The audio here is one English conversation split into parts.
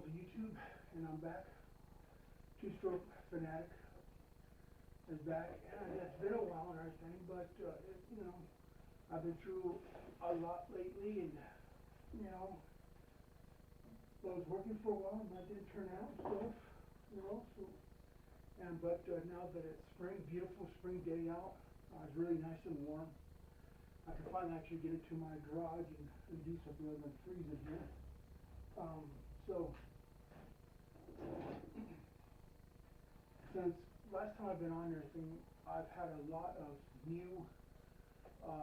to YouTube, and I'm back. Two-stroke fanatic is back, and it's been a while and everything, but you know, I've been through a lot lately, and you know, I was working for a while, and that didn't turn out and stuff, you know. So, but now that it's spring, beautiful spring day out, it's really nice and warm. I can finally actually get into my garage and do something other than freezing here. So since last time I've been on everything, I've had a lot of new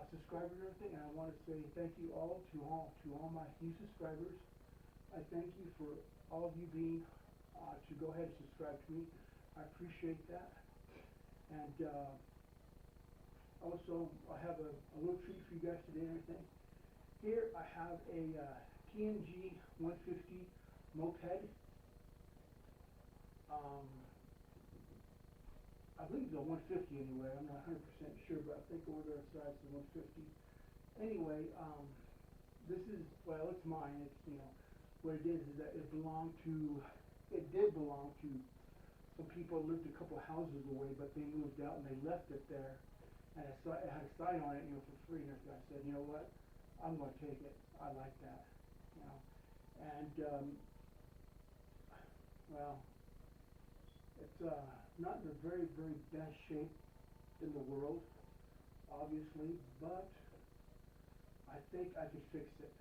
subscribers and everything, and I want to say thank you all to all my new subscribers. I thank you for all of you being to go ahead and subscribe to me. I appreciate that. And also, I have a little treat for you guys today and everything. Here I have a TNG 150 moped. I believe it's a 150 anyway. I'm not 100% sure, but I think over there inside it's a 150. Anyway, this is, well, it's mine. It's, you know, what it is that it did belong to some people that lived a couple houses away, but they moved out and they left it there. And it had a sign on it, you know, for free. And I said, you know what? I'm going to take it. I like that, you know. And well, it's not in a very, very best shape in the world, obviously, but I think I could fix it.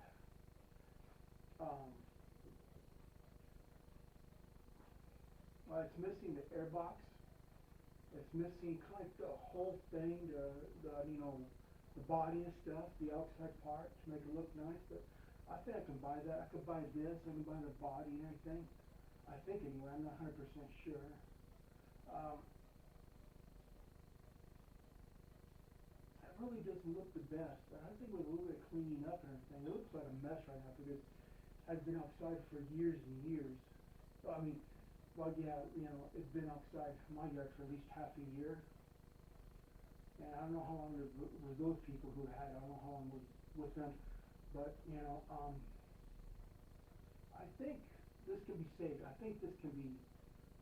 Well, it's missing the airbox. It's missing kind of the whole thing, the you know, the body and stuff, the outside part to make it look nice. But I think I can buy that. I could buy this. I can buy the body and everything. I think anyway. I'm not 100% sure. It really doesn't look the best. I think with a little bit of cleaning up and everything, it looks like a mess right now because I've been outside for years and years. So, I mean, well, yeah, you know, it's been outside my yard for at least half a year. And I don't know how long it was those people who had it. I don't know how long it was with them. But, you know, I think this can be saved. I think this can be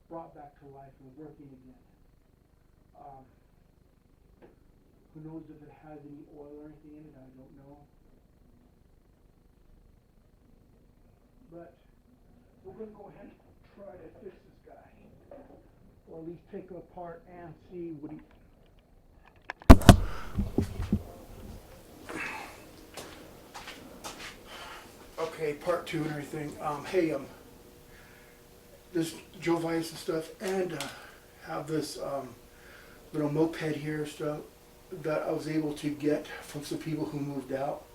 brought back to life and working again. Who knows if it has any oil or anything in it? I don't know. But we're going to go ahead and try to fix this guy. Or at least take him apart and see what he... Okay, part two and everything. Hey, this Joe Vice and stuff, and have this little moped here stuff that I was able to get from some people who moved out.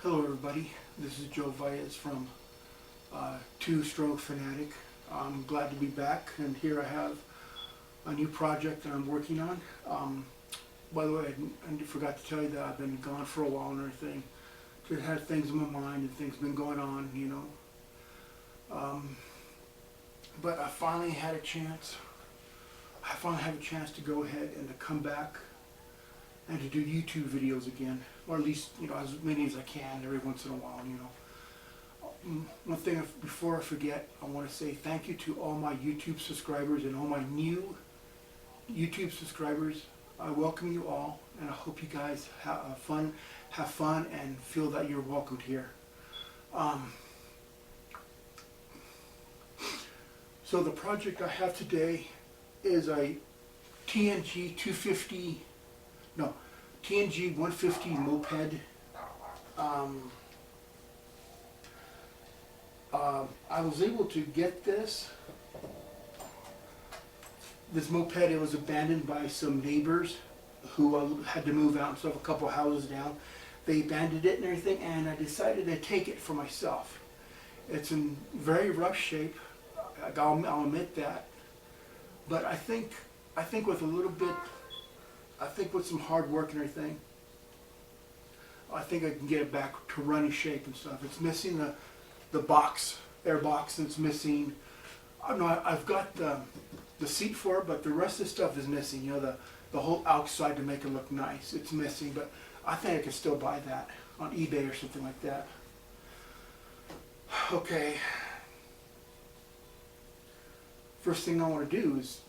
Hello everybody, this is Joe Vias from Two-Stroke Fanatic. I'm glad to be back, and here I have a new project that I'm working on. By the way, I forgot to tell you that I've been gone for a while and everything. Just had things in my mind and things been going on, you know. But I finally had a chance. I finally have a chance to go ahead and to come back and to do YouTube videos again, or at least, you know, as many as I can every once in a while, you know. One thing before I forget, I want to say thank you to all my YouTube subscribers and all my new YouTube subscribers. I welcome you all, and I hope you guys have fun and feel that you're welcomed here. So the project I have today is a TNG 150 moped. I was able to get this moped. It was abandoned by some neighbors who had to move out and stuff, a couple houses down. They abandoned it and everything, and I decided to take it for myself. It's in very rough shape. I'll admit that. But I think with a little bit, with some hard work and everything, I think I can get it back to running shape and stuff. It's missing the box, air box, and it's missing No, I've got the seat for it, but the rest of the stuff is missing. You know, the whole outside to make it look nice. It's missing, but I think I can still buy that on eBay or something like that. Okay. First thing I want to do is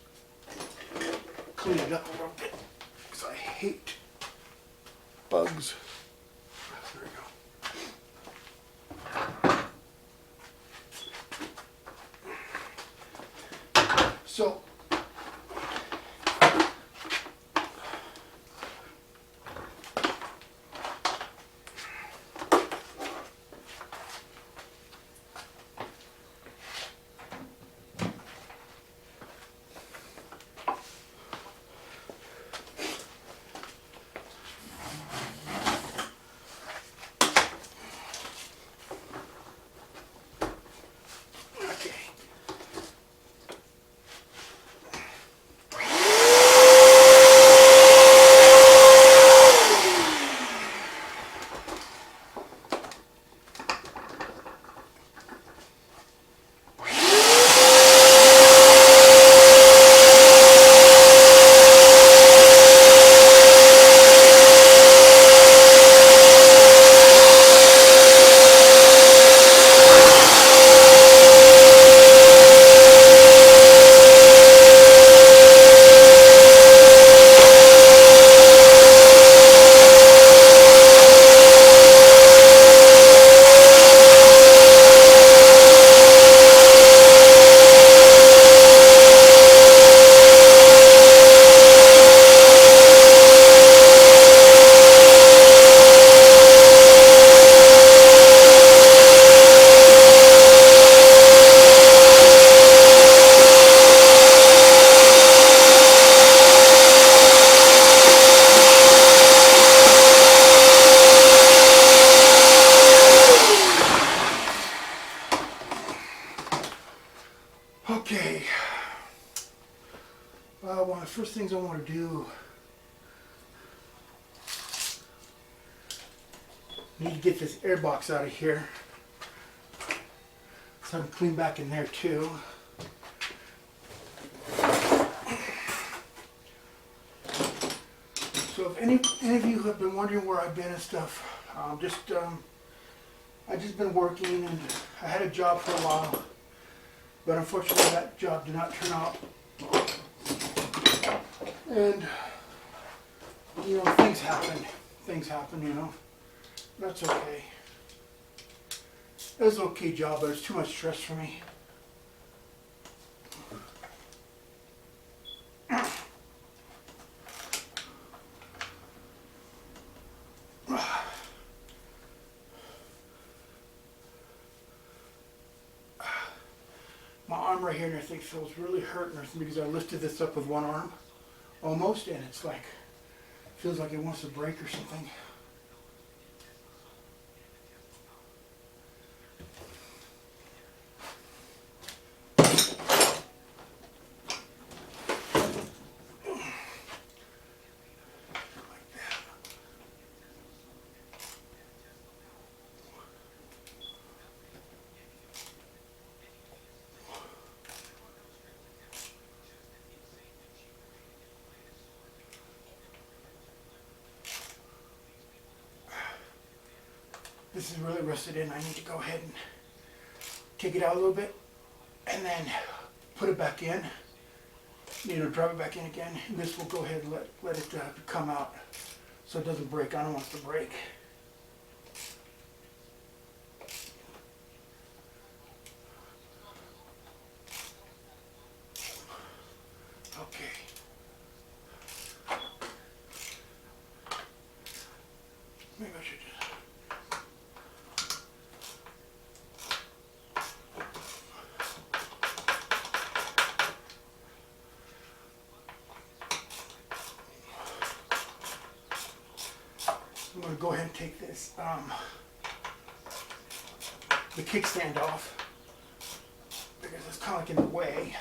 clean it up a little bit, because I hate bugs. There we go. So, okay. One of the first things I want to do, need to get this air box out of here, so I can clean back in there too. So if any of you have been wondering where I've been and stuff, I've just been working, and I had a job for a while, but unfortunately that job did not turn out. And you know, things happen, you know. That's okay. It was an okay job, but it's too much stress for me. My arm right here and everything feels really hurt and everything because I lifted this up with one arm almost, and it's like, feels like it wants to break or something. This is really rusted in. I need to go ahead and take it out a little bit and then put it back in, you know, drive it back in again. And this will go ahead and let it come out so it doesn't break. I don't want it to break. Okay. Maybe I should just... I'm going to go ahead and take this, the kickstand off, because it's kind of like in the way.